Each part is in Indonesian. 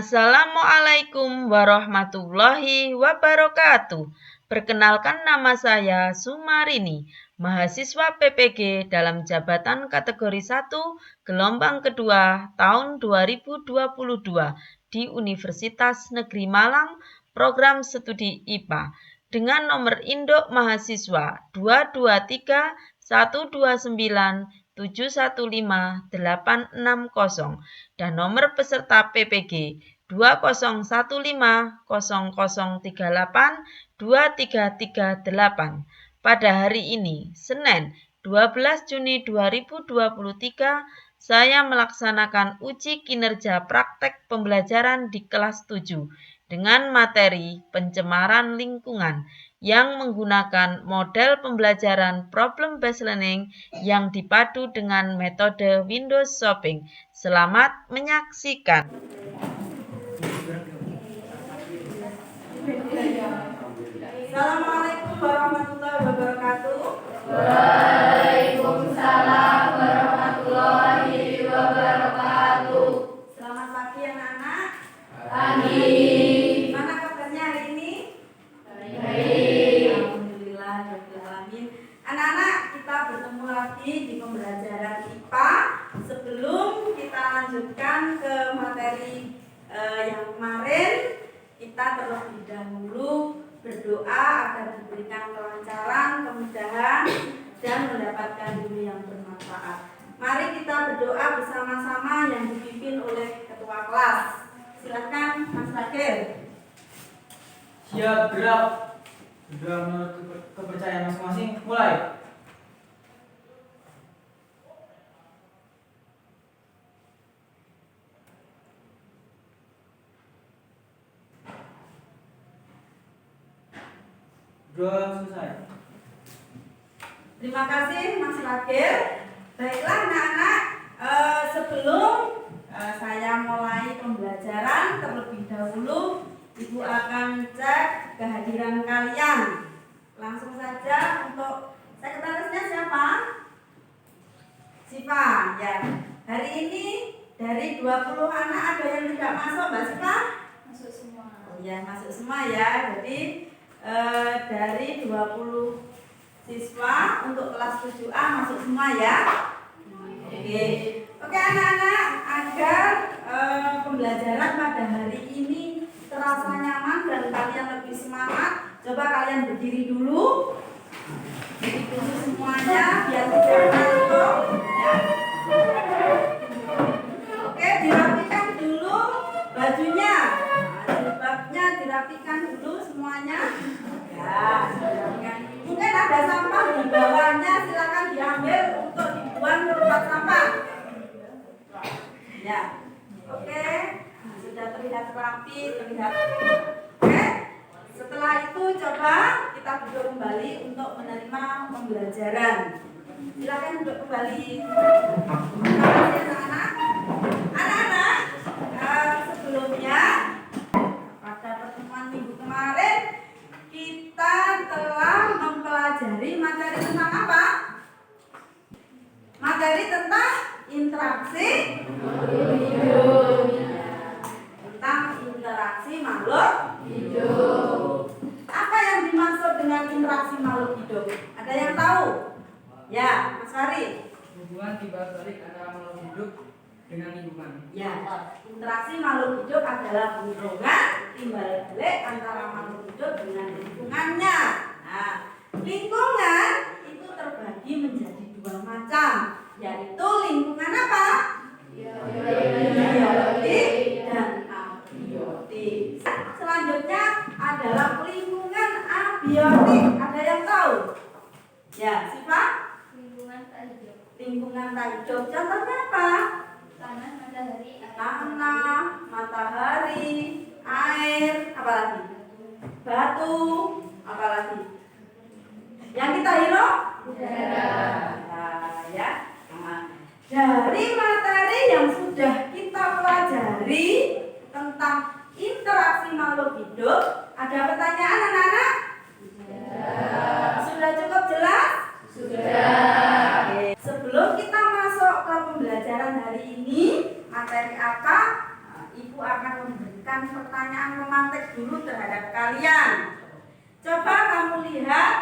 Assalamualaikum warahmatullahi wabarakatuh. Perkenalkan, nama saya Sumarini, mahasiswa PPG dalam jabatan kategori 1 gelombang kedua tahun 2022 di Universitas Negeri Malang, program studi IPA dengan nomor induk mahasiswa 223.129.715.860 dan nomor peserta PPG 2015.038.2338. Pada hari ini, Senin 12 Juni 2023, saya melaksanakan uji kinerja praktek pembelajaran di kelas 7 dengan materi pencemaran lingkungan yang menggunakan model pembelajaran problem based learning yang dipadu dengan metode Windows Shopping. Selamat menyaksikan. Assalamualaikum warahmatullahi wabarakatuh. Waalaikumsalam warahmatullahi wabarakatuh. Selamat pagi anak-anak. Pagi. Gimana kabarnya hari ini? Baik. Alhamdulillah, alamin. Anak-anak, kita bertemu lagi di pembelajaran IPA. Sebelum kita lanjutkan ke materi yang kemarin, kita terlebih dahulu berdoa agar diberikan kelancaran, kemudahan, dan mendapatkan ilmu yang bermanfaat. Mari kita berdoa bersama-sama yang dipimpin oleh ketua kelas. Silakan Mas Rakil. Siap, gerak. Sudah menurut kepercayaan masing-masing, mulai. Sudah selesai. Terima kasih Mas Rakil. Baiklah anak-anak, sebelum saya mulai pembelajaran, terlebih dahulu Ibu akan cek kehadiran kalian. Langsung saja untuk sekretarisnya siapa? Siva, ya. Hari ini dari 20 anak ada yang tidak masuk, Mbak Siva? Masuk semua. Oh ya, masuk semua ya. Jadi dari 20 siswa untuk kelas 7A masuk semua ya. Oke anak-anak, agar pembelajaran pada hari ini terasa nyaman dan kalian lebih semangat, coba kalian berdiri dulu. Berdiri dulu semuanya biar tidak ngantuk ya. Oke, dirapikan dulu bajunya. Jilbabnya dirapikan dulu semuanya. Ya, dirapikan. Mungkin ada sampah di bawahnya, silakan diambil untuk dibuang ke tempat sampah. Ya, oke. Sudah terlihat rapi, terlihat. Oke. Setelah itu coba kita duduk kembali untuk menerima pembelajaran. Silakan duduk kembali. Terima kasih anak-anak. Anak-anak, sebelumnya pada pertemuan minggu kemarin kita telah mempelajari materi tentang apa? Materi tentang interaksi hidup. Tentang interaksi makhluk hidup. Apa yang dimaksud dengan interaksi makhluk hidup? Ada yang tahu? Ya, Mas Fari. Hubungan timbal balik antara makhluk hidup dengan lingkungan. Ya, interaksi makhluk hidup adalah hubungan timbal balik antara makhluk hidup dengan lingkungannya. Nah, lingkungan itu terbagi menjadi dua macam, yaitu lingkungan apa? Biologik dan abiotik. Selanjutnya adalah lingkungan abiotik. Ada yang tahu? Ya, Siva? Lingkungan tak hidup. Lingkungan tak hidup. Contohnya apa? Tanah, matahari, air. Tanah, matahari, air, apa lagi? Batu, apa lagi? Yang kita hirup? Udara. Nah, ya. Nah, dari materi yang sudah kita pelajari tentang interaksi makhluk hidup, ada pertanyaan anak-anak? Sudah cukup jelas? Sudah. Oke. Sebelum kita masuk ke pembelajaran hari ini, materi apa? Ibu akan memberikan memberikan pertanyaan romantis dulu terhadap kalian. Coba kamu lihat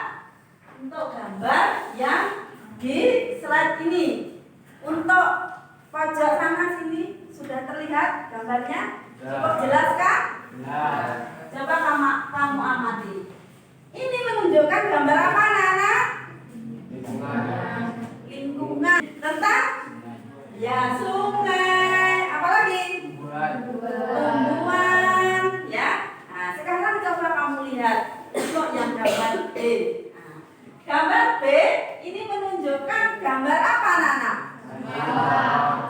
untuk gambar yang di slide ini. Untuk pojok sana sini sudah terlihat gambarnya? Cukup jelas kan? Coba kamu amati. Ini menunjukkan gambar apa, anak-anak? Lingkungan. Tentang? Ya, sungai. Apa lagi? Tumbuhan. Ya. Nah, sekarang coba kamu lihat untuk yang gambar B. Nah, gambar B ini menunjukkan gambar apa, anak-anak?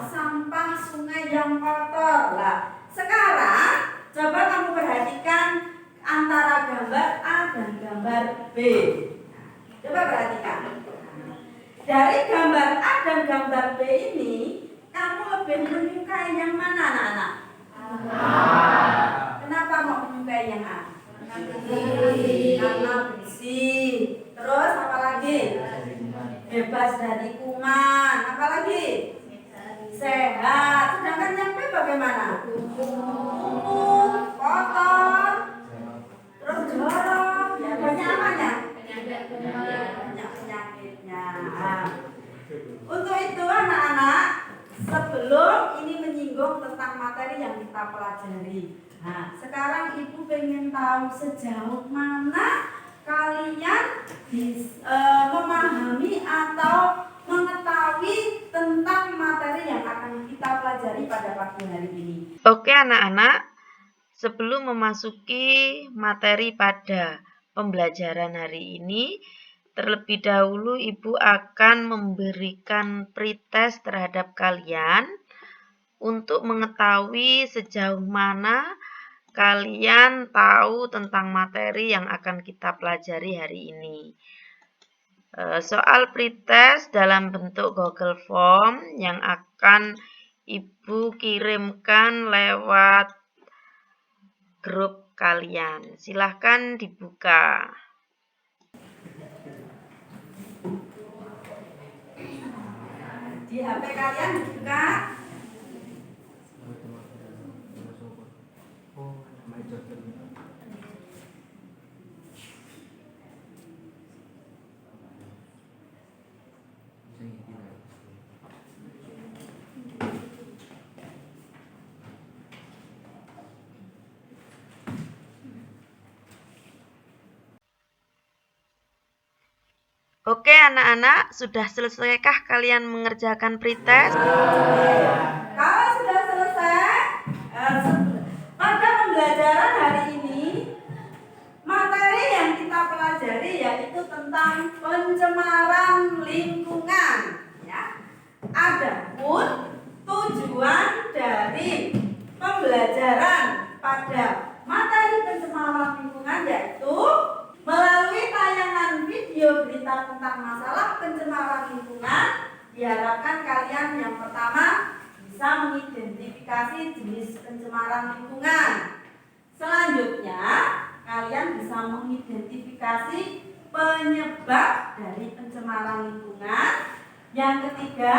Sampah sungai yang kotor. Nah, sekarang coba kamu perhatikan antara gambar A dan gambar B. Coba perhatikan. Dari gambar A dan gambar B ini, kamu lebih menyukai yang mana, anak-anak? Kenapa mau menyukai yang A? Karena bersih. Terus apa lagi? Bebas dari kuman. Apa lagi? Sehat. Sedangkan yang B bagaimana? Kumuh, kotor, terus jorok. Ya, banyak apanya? Banyak penyakitnya. Untuk itu anak-anak, sebelum ini menyinggung tentang materi yang kita pelajari. Nah, sekarang ibu pengen tahu sejauh mana kalian memahami atau mengetahui tentang materi yang akan kita pelajari pada pagi hari ini. Oke anak-anak, sebelum memasuki materi pada pembelajaran hari ini, terlebih dahulu Ibu akan memberikan pretest terhadap kalian untuk mengetahui sejauh mana kalian tahu tentang materi yang akan kita pelajari hari ini. Soal pretest dalam bentuk Google Form yang akan Ibu kirimkan lewat grup kalian. Silahkan dibuka. Di HP kalian dibuka. Oke anak-anak, sudah selesaikah kalian mengerjakan pretest? Kalau sudah selesai, pada pembelajaran hari ini, materi yang kita pelajari yaitu tentang pencemaran lingkungan. Ya. Adapun tujuan dari pembelajaran pada materi pencemaran lingkungan yaitu melalui tayangan video berita tentang masalah pencemaran lingkungan, diharapkan kalian yang pertama bisa mengidentifikasi jenis pencemaran lingkungan. Selanjutnya, kalian bisa mengidentifikasi penyebab dari pencemaran lingkungan. Yang ketiga,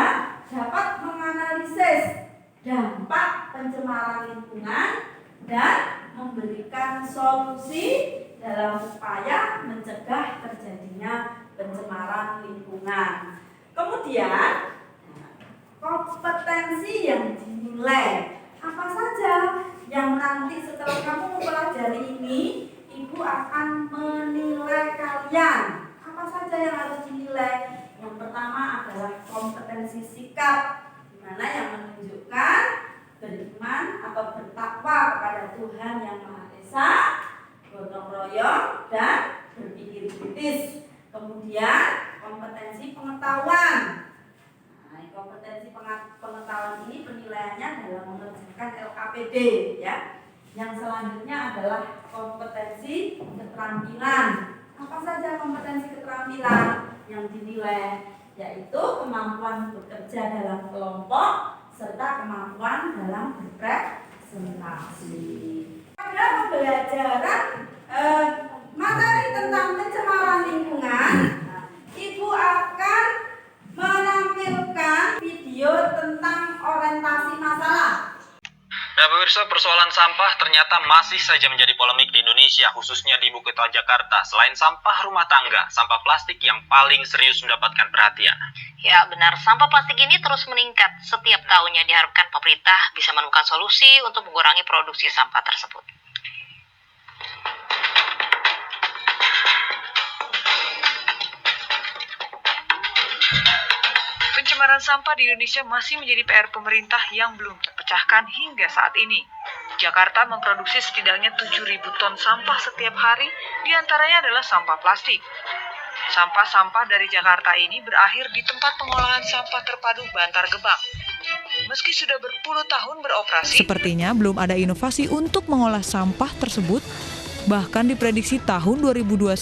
dapat menganalisis dampak pencemaran lingkungan dan memberikan solusi dalam upaya mencegah terjadinya pencemaran lingkungan. Kemudian, kompetensi yang dinilai apa saja yang nanti setelah kamu mempelajari ini, Ibu akan menilai kalian. Apa saja yang harus dinilai? Yang pertama adalah kompetensi sikap, di mana yang menunjukkan beriman atau bertakwa kepada Tuhan yang Maha Esa, gotong royong dan berpikir kritis. Kemudian kompetensi pengetahuan. Nah, kompetensi pengetahuan ini penilaiannya dalam mengerjakan LKPD, ya. Yang selanjutnya adalah kompetensi keterampilan. Apa saja kompetensi keterampilan yang dinilai? Yaitu kemampuan bekerja dalam kelompok serta kemampuan dalam berpresentasi. Pada pembelajaran materi tentang pencemaran lingkungan, Ibu akan menampilkan video tentang orientasi masalah. Ya pemirsa, persoalan sampah ternyata masih saja menjadi polemik di Indonesia, khususnya di ibu kota Jakarta. Selain sampah rumah tangga, sampah plastik yang paling serius mendapatkan perhatian. Ya benar, sampah plastik ini terus meningkat. Setiap tahunnya diharapkan pemerintah bisa menemukan solusi untuk mengurangi produksi sampah tersebut. Pencemaran sampah di Indonesia masih menjadi PR pemerintah yang belum terpecahkan hingga saat ini. Jakarta memproduksi setidaknya 7.000 ton sampah setiap hari, diantaranya adalah sampah plastik. Sampah-sampah dari Jakarta ini berakhir di tempat pengolahan sampah terpadu Bantar Gebang. Meski sudah berpuluh tahun beroperasi, sepertinya belum ada inovasi untuk mengolah sampah tersebut. Bahkan diprediksi tahun 2021,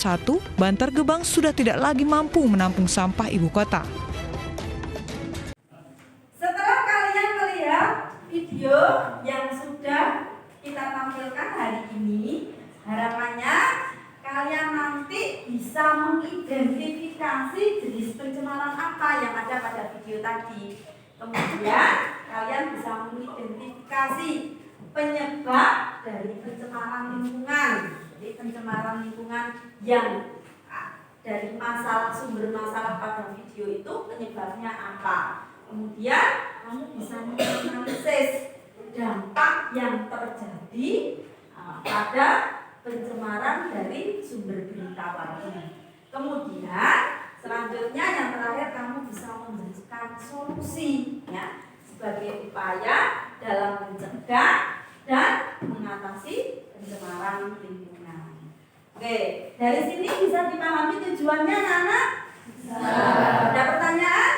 Bantar Gebang sudah tidak lagi mampu menampung sampah ibu kota. Setelah kalian melihat video yang sudah kita tampilkan hari ini, harapannya kalian nanti bisa mengidentifikasi jenis pencemaran apa yang ada pada video tadi. Kemudian kalian bisa mengidentifikasi penyebab dari pencemaran lingkungan. Jadi pencemaran lingkungan yang dari sumber masalah pada video itu penyebabnya apa. Kemudian kamu bisa menganalisis dampak yang terjadi pada pencemaran dari sumber berita tadi. Kemudian selanjutnya yang terakhir kamu bisa memberikan solusi ya sebagai upaya dalam mencegah dan mengatasi pencemaran lingkungan. Oke, dari sini bisa dipahami tujuannya anak-anak? Ada pertanyaan?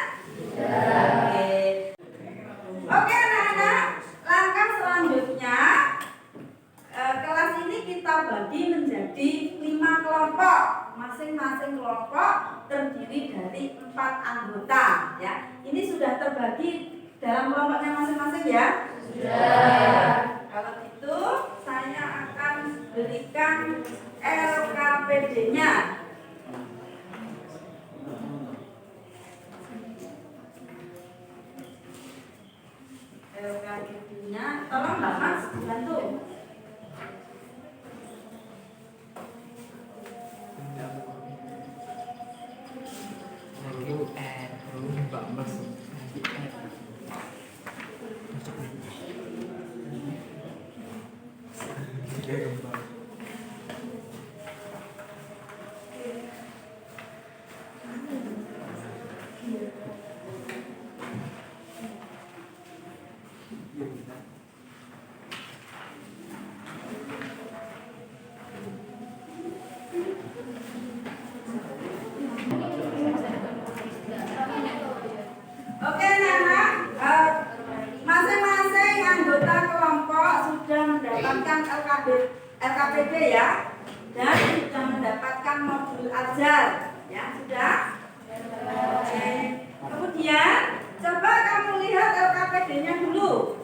Oke anak-anak, langkah selanjutnya kelas ini kita bagi menjadi 5 kelompok. Masing-masing kelompok terdiri dari 4 anggota ya. Ini sudah terbagi dalam kelompoknya masing-masing ya? Sudah. Kalau gitu saya akan berikan LKPD-nya. LKPD-nya, tolong Mbak Mas bantu. Oke anak-anak, masing-masing anggota kelompok sudah mendapatkan LKPD ya, dan sudah mendapatkan modul ajar ya, sudah? Oke. Kemudian coba kamu lihat LKPD-nya dulu.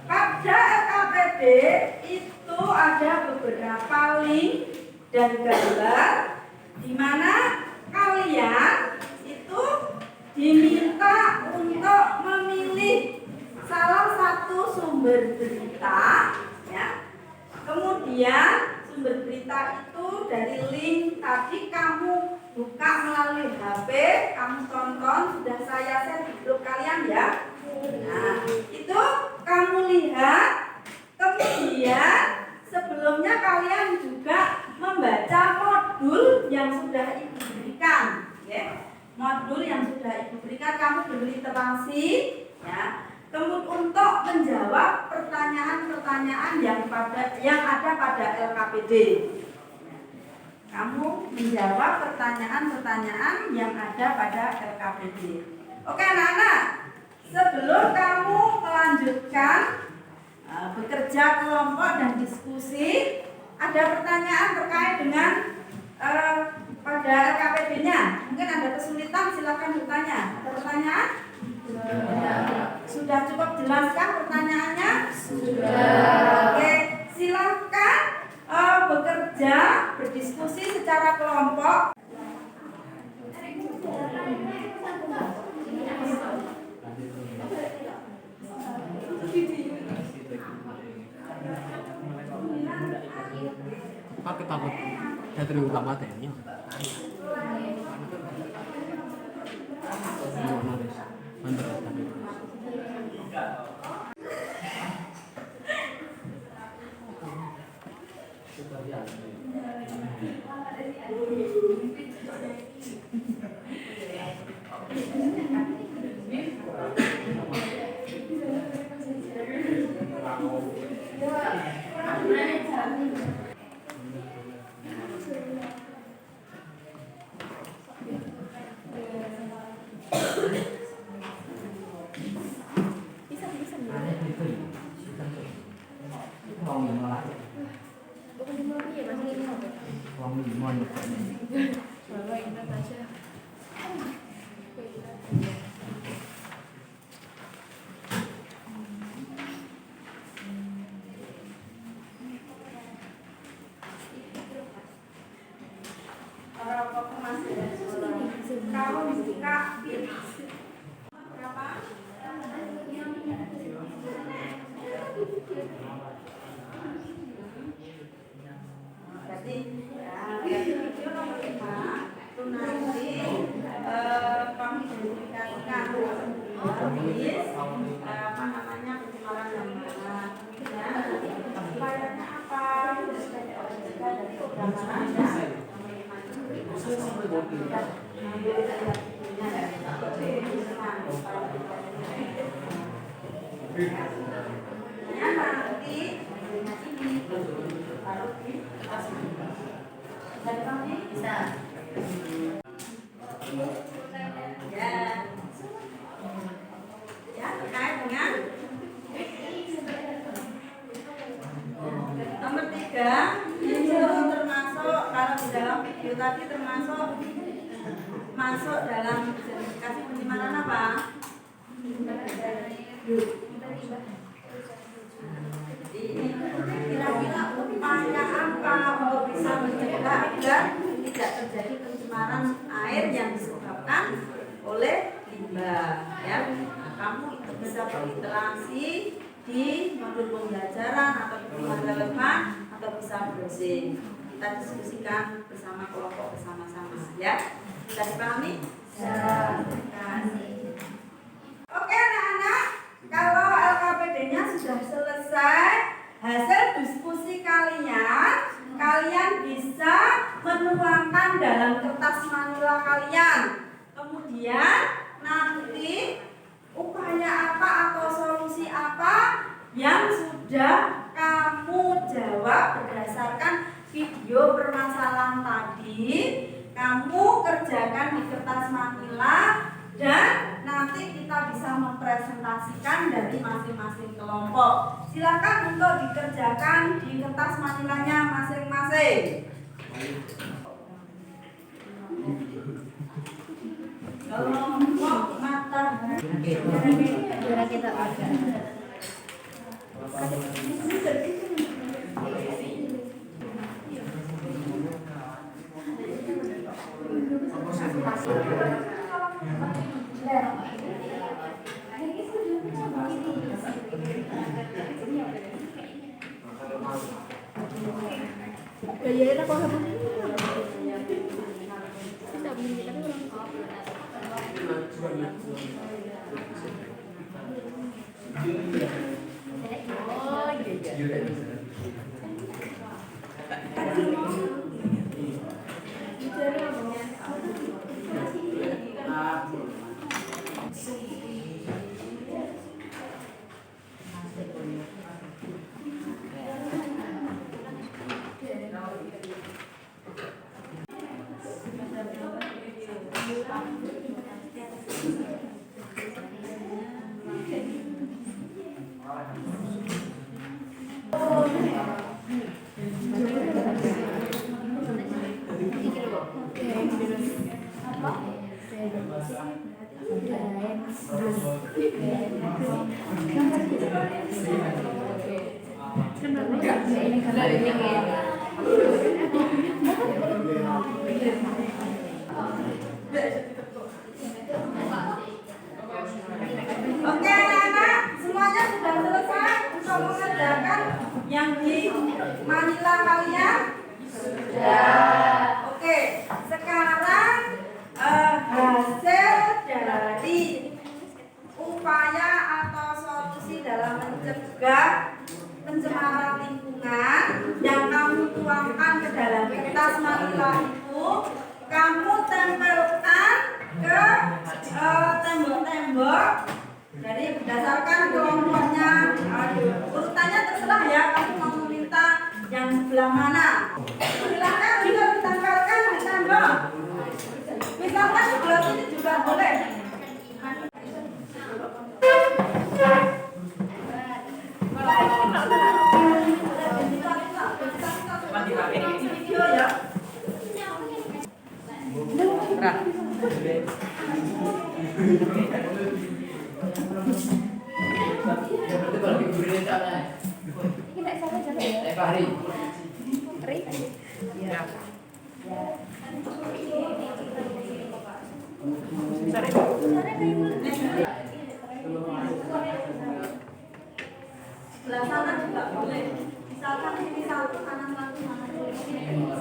Pada LKPD itu ada beberapa link dan gambar di mana kalian itu diminta untuk memilih salah satu sumber berita ya. Kemudian sumber berita itu dari link tadi kamu buka melalui HP, kamu tonton, sudah saya share di grup kalian ya. Nah, itu kamu lihat. Kemudian sebelumnya kalian juga membaca modul yang sudah Ibu berikan ya. Modul yang sudah Ibu berikan kamu berliterasi ya. Kemudian untuk menjawab pertanyaan-pertanyaan yang ada pada LKPD. Kamu menjawab pertanyaan-pertanyaan yang ada pada LKPD. Oke anak-anak, sebelum kamu melanjutkan bekerja kelompok dan diskusi, ada pertanyaan terkait dengan pada LKPD-nya. Mungkin ada kesulitan, silakan bertanya. Ada pertanyaan? Sudah cukup jelaskan pertanyaannya? Sudah. Oke, silakan bekerja, berdiskusi secara kelompok. takut saya terluka matanya. Kalau buka berapa? Berarti video nomor 5 itu nanti kami identifikasikan habis apa namanya pencemaran gambaran. Upayanya apa? Mencegah dari pencemaran nanti ini baru bisa ya terkait dengan nomor 3 itu termasuk kalau di dalam video tadi termasuk masuk dalam sertifikasi pencemaran apa? Ini kira-kira upaya apa untuk bisa mencegah agar tidak terjadi pencemaran air yang disebabkan oleh limbah ya. Nah, kamu itu bisa berinteraksi di modul pembelajaran atau di rumah relevan atau bisa browsing. Kita diskusikan bersama kelompok bersama-sama ya. Bisa dipahami? Oke anak-anak, kalau LKPD-nya sudah selesai, hasil diskusi kalian bisa menuangkan dalam kertas manila kalian. Kemudian nanti upaya apa atau solusi apa yang sudah kamu jawab berdasarkan video permasalahan tadi, kamu kerjakan di kertas manila dan nanti kita bisa mempresentasikan dari masing-masing kelompok. Silakan untuk dikerjakan di kertas manilanya masing-masing. Kelompok matahari. Kita Oke anak-anak, semuanya sudah selesai untuk mengerjakan yang di manila kalian. Sudah. Oke, sekarang hasil dari upaya atau solusi dalam mencegah pencemaran lingkungan yang kamu tuangkan ke dalam kertas manila itu kamu tempelkan ke tembok-tembok. Jadi berdasarkan kelompoknya, urutannya terserah ya, kamu mau meminta yang sebelah mana. Silakan untuk ditempelkan di tembok. Misalkan sebelah sini juga boleh. Video ya. Sebelah sana juga boleh. Misalkan ini satu kanan satu mana boleh.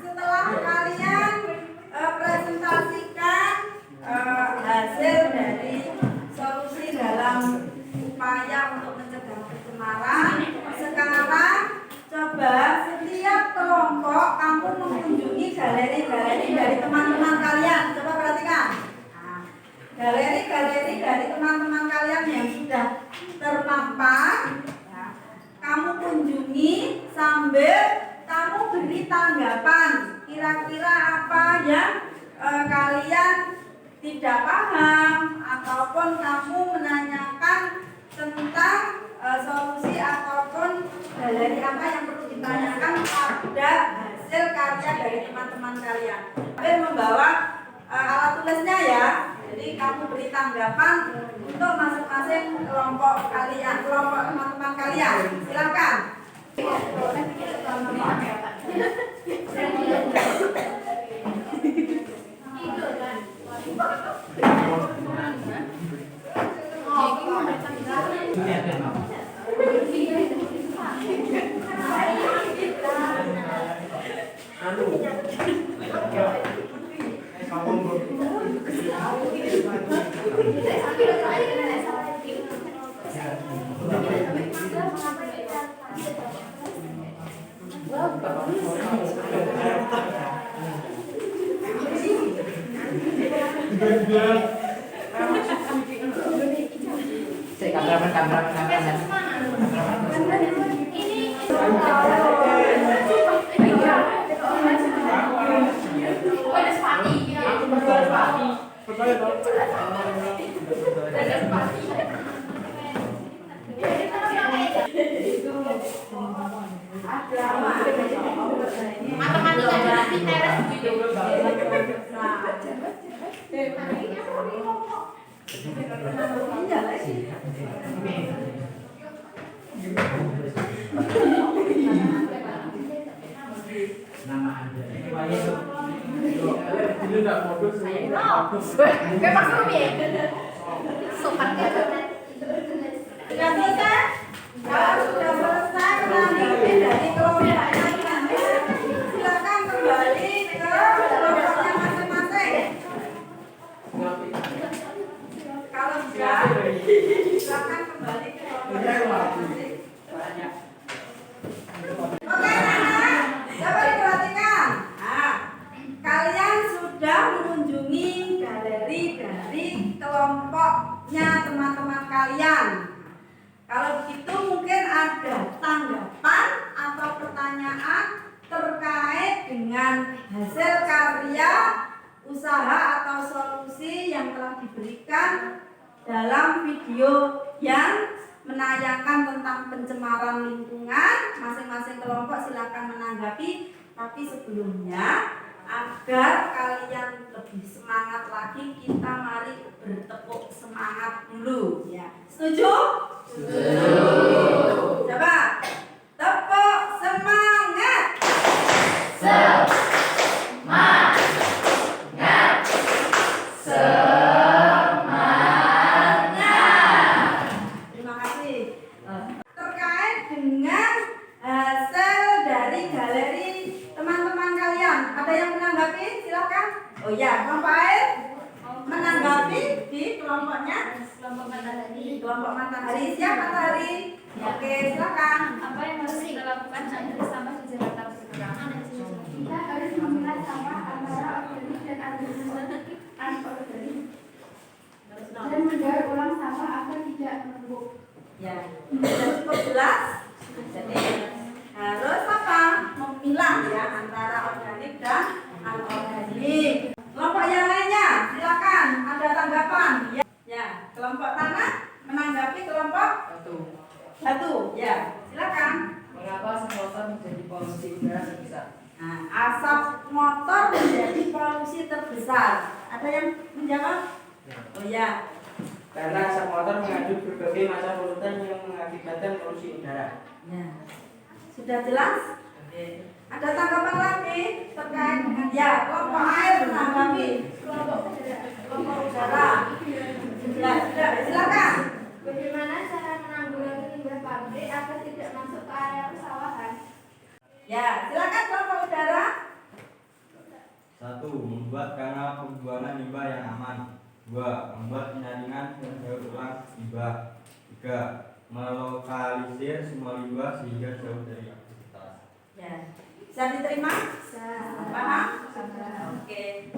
Setelah kalian presentasikan hasil dari solusi dalam upaya untuk mencegah pencemaran, sekarang coba setiap kelompok kamu mengunjungi galeri-galeri dari teman-teman kalian. Coba perhatikan. Nah, galeri-galeri dari teman-teman kalian yang sudah terpampang, ya, kamu kunjungi sambil kamu beri tanggapan. Kira-kira apa yang kalian tidak paham, ataupun kamu menanyakan tentang solusi ataupun galeri apa yang perlu ditanyakan pada hasil karya dari teman-teman kalian. Sambil membawa alat tulisnya ya. Jadi kamu beri tanggapan untuk masing-masing kelompok kalian, kelompok teman-teman kalian. Silakan. Nama aja. Ini enggak modus. Sudah selesai? Kalau sudah selesai menanggapi dari kelompoknya silakan kembali ke kelompoknya masing-masing. Kalau sudah, silakan kembali ke kelompoknya masing-masing. Oke, anak-anak, dapat diperhatikan. Nah, kalian sudah mengunjungi galeri dari kelompoknya teman-teman kalian. Kalau begitu mungkin ada tanggapan atau pertanyaan terkait dengan hasil karya, usaha atau solusi yang telah diberikan dalam video yang menayangkan tentang pencemaran lingkungan. Masing-masing kelompok silakan menanggapi, tapi sebelumnya agar kalian lebih semangat lagi, kita mari bertepuk semangat dulu ya. Setuju? Setuju. Coba tepuk semangat. Semangat. Semangat. Terima kasih. Terkait dengan hasil dari galeri teman-teman kalian, ada yang menanggapi? Silakan. Oh ya, kelompok air menanggapi di kelompoknya. Kelompok matahari. Kelompok matahari. Siap matahari? Oke, silakan. Apa yang harus kita lakukan agar sampah di Jakarta berkurang? Kita harus memilah sampah antara organik dan anorganik dan mendaur ulang sampah agar tidak menumpuk. Ya, sudah cukup jelas. Jadi harus apa? Memilah ya antara organik dan anorganik. Kelompok yang lainnya, silakan. Ada tanggapan? Ya, kelompok tanah menanggapi kelompok batu. Ya, silakan. Mengapa asap motor menjadi polusi udara terbesar? Nah, asap motor menjadi polusi terbesar. Ada yang menjawab? Oh ya. Karena asap motor mengandung berbagai macam polutan yang mengakibatkan polusi udara. Ya. Sudah jelas? Oke. Ada tanggapan lagi terkait dengan kelompok air menanggapi kelompok udara. Sudah, silakan. Bagaimana cara menanggulangi limbah pabrik agar tidak masuk ke area persawahan? Ya, silakan kelompok udara. 1. Membuat kanal pembuangan limbah yang aman. 2. Membuat penyaringan pendaur ulang limbah. 3. Melokalisir semua limbah sehingga jauh dari aktivitas. Ya. Bisa diterima? Paham? Oke.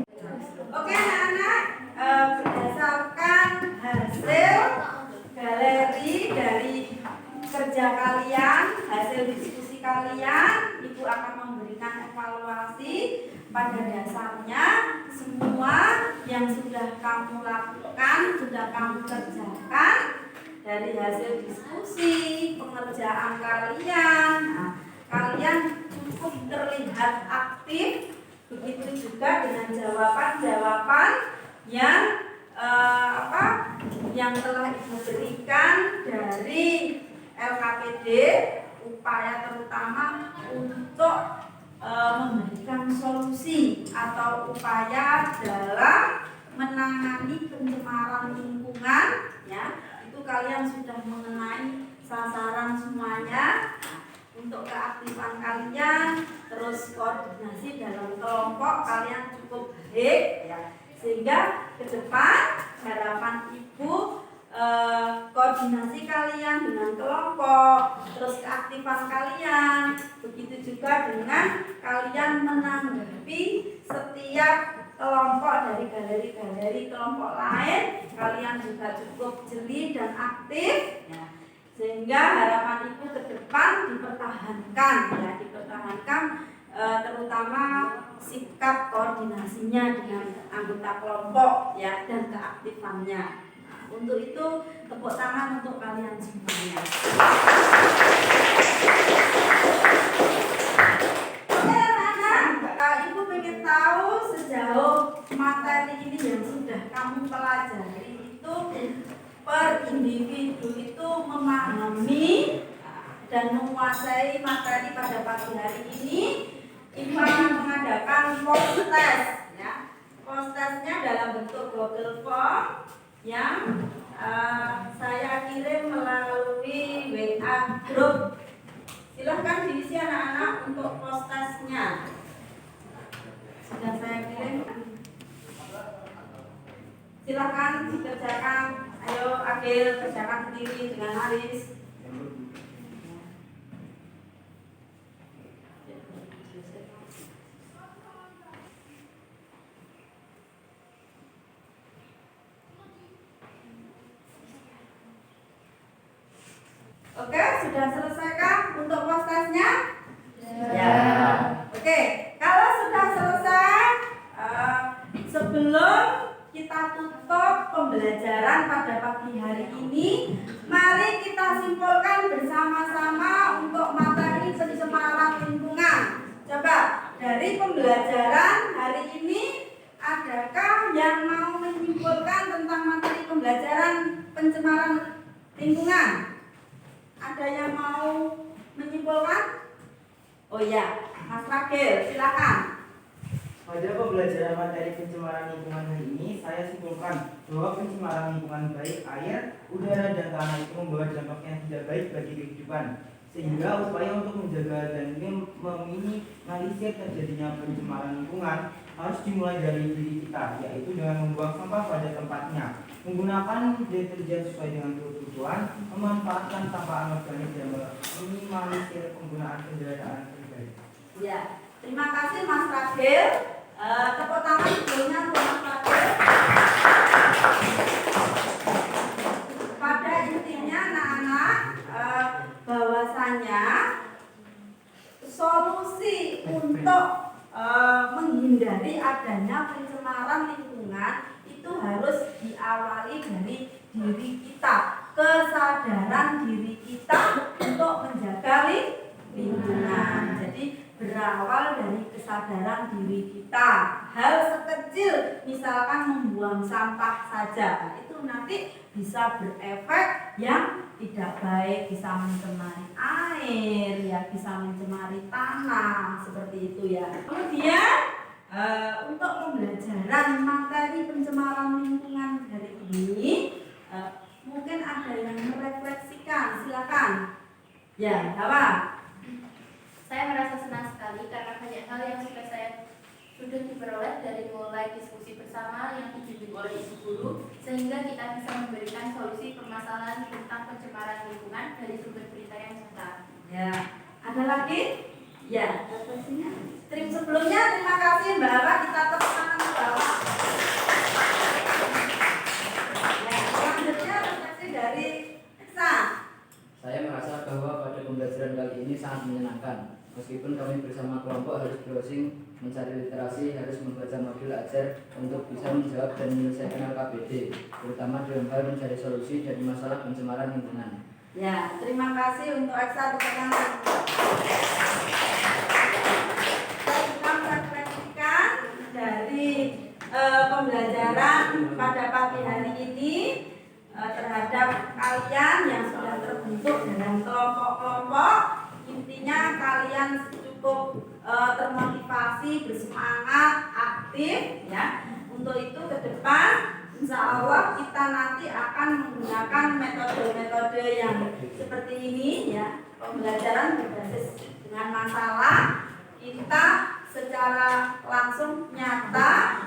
Oke, anak-anak, berdasarkan hasil galeri dari kerja kalian, hasil diskusi kalian, Ibu akan memberikan evaluasi. Pada dasarnya semua yang sudah kamu lakukan, sudah kamu kerjakan dari hasil diskusi, pengerjaan kalian. Nah, kalian cukup terlihat aktif, begitu juga dengan jawaban-jawaban yang yang telah Ibu berikan dari LKPD, upaya terutama untuk memberikan solusi atau upaya dalam menangani pencemaran lingkungan ya. Itu kalian sudah mengenai sasaran semuanya. Untuk keaktifan kalian, terus koordinasi dalam kelompok kalian cukup baik ya. Sehingga ke depan harapan Ibu koordinasi kalian dengan kelompok, terus keaktifan kalian, begitu juga dengan kalian menanggapi setiap kelompok dari galeri-galeri kelompok lain, kalian juga cukup jeli dan aktif ya. Sehingga harapan Ibu ke depan dipertahankan ya, terutama sikap koordinasinya dengan anggota kelompok ya dan keaktifannya. Nah, untuk itu tepuk tangan untuk kalian semuanya. Oke anak-anak, Ibu ingin tahu sejauh materi ini yang sudah kamu pelajari itu per individu itu memahami dan menguasai materi pada pagi hari ini. IPA mengadakan post test ya. postesnya dalam bentuk Google Form yang saya kirim melalui WA Group. Silahkan diisi anak-anak untuk postesnya. Sudah saya kirim. Silahkan dikerjakan. Ayo Agil, kerjakan sendiri dengan Aris. Oke, sudah selesaikah untuk postesnya? Ya. Oke, kalau sudah selesai, sebelum kita tutup pembelajaran pada pagi hari ini, mari kita simpulkan bersama-sama untuk materi pencemaran lingkungan. Coba dari pembelajaran hari ini, adakah yang mau menyimpulkan tentang materi pembelajaran pencemaran lingkungan? Ada yang mau menyimpulkan? Oh ya, Mas Ragil, silakan. Pada pembelajaran materi pencemaran lingkungan hari ini, saya simpulkan bahwa pencemaran lingkungan baik air, udara, dan tanah itu membawa dampak yang tidak baik bagi kehidupan. Sehingga upaya untuk menjaga dan meminimalisir terjadinya pencemaran lingkungan harus dimulai dari diri kita, yaitu dengan membuang sampah pada tempatnya, menggunakan deterjen sesuai dengan kebutuhan, memanfaatkan sampah anorganik, dan meminimalisir penggunaan kendaraan pribadi. Ya, terima kasih Mas Ragil. Tepuk tangan sebelumnya untuk Mas Ragil. Pada intinya anak-anak, bahwasanya solusi untuk menghindari adanya pencemaran lingkungan itu harus diawali dari diri kita, kesadaran diri kita untuk menjaga lingkungan. Jadi berawal dari kesadaran diri kita. Hal sekecil misalkan membuang sampah saja, itu nanti bisa berefek yang tidak baik, bisa mencemari air, ya bisa mencemari tanah, seperti itu ya. Kemudian untuk pembelajaran materi pencemaran lingkungan hari ini, mungkin ada yang merefleksikan, silakan. Ya, apa? Saya merasa senang sekali karena banyak hal yang sudah diperoleh dari mulai diskusi bersama yang dibimbing oleh Ibu Guru, sehingga kita bisa memberikan solusi permasalahan tentang pencemaran lingkungan dari sumber berita yang nyata. Ya, ada lagi? Ya, refleksinya. Sebelumnya terima kasih Mbak Awa, kita tepuk tangan Mbak Awa. Ya, selanjutnya refleksi dari Eksa. Saya merasa bahwa pada pembelajaran kali ini sangat menyenangkan. Meskipun kami bersama kelompok harus browsing, mencari literasi, harus membaca modul ajar untuk bisa menjawab dan menyelesaikan LKPD, terutama dalam hal mencari solusi dari masalah pencemaran lingkungan. Ya, terima kasih untuk Eksa tekan. Kita merefleksikan dari pembelajaran pada pagi hari ini terhadap kalian yang sudah terbentuk dalam kelompok-kelompok. Intinya kalian cukup termotivasi, bersemangat, aktif ya. Untuk itu ke depan insya Allah kita nanti akan menggunakan metode-metode yang seperti ini ya. Pembelajaran berbasis dengan masalah, kita secara langsung nyata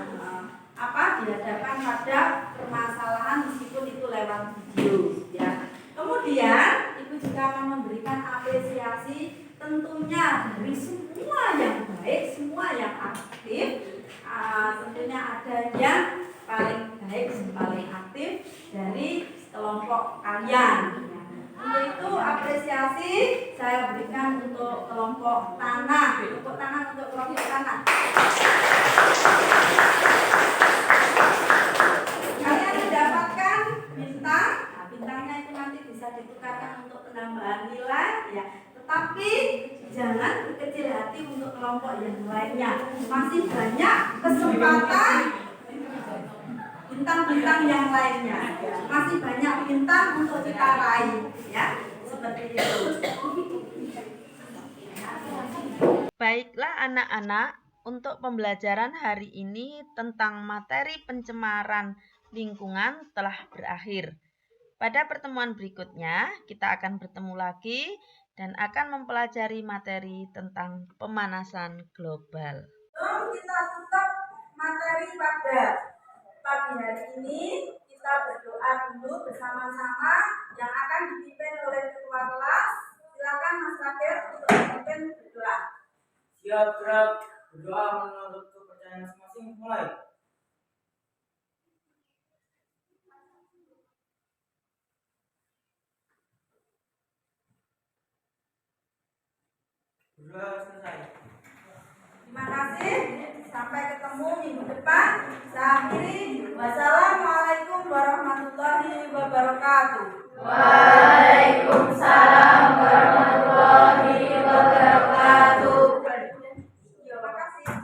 dihadapkan pada permasalahan meskipun itu lewat video ya. Kemudian Ibu juga akan memberikan apresiasi tentunya dari semua yang baik, semua yang aktif. Tentunya ada yang paling baik, paling aktif dari kelompok kalian. Untuk itu apresiasi saya berikan untuk kelompok tanah. Tepuk tangan untuk kelompok tanah. Kalian mendapatkan bintang. Nah, bintangnya itu nanti bisa ditukarkan untuk penambahan nilai ya. Tetapi jangan berkecil hati untuk kelompok yang lainnya. Masih banyak kesempatan bintang-bintang yang lainnya. Masih banyak bintang untuk kita raih ya. Seperti itu. Baiklah anak-anak, untuk pembelajaran hari ini tentang materi pencemaran lingkungan telah berakhir. Pada pertemuan berikutnya, kita akan bertemu lagi dan akan mempelajari materi tentang pemanasan global. Kita tutup materi pada pagi hari ini. Kita berdoa dulu bersama-sama yang akan dipimpin oleh ketua kelas. Silakan Mas Rakel untuk memimpin berdoa. Siap gerak, berdoa menurut kepercayaan masing-masing, mulai. Berdoa selesai. Terima kasih. Sampai ketemu minggu depan. Saya akhiri. Wassalamualaikum warahmatullahi wabarakatuh.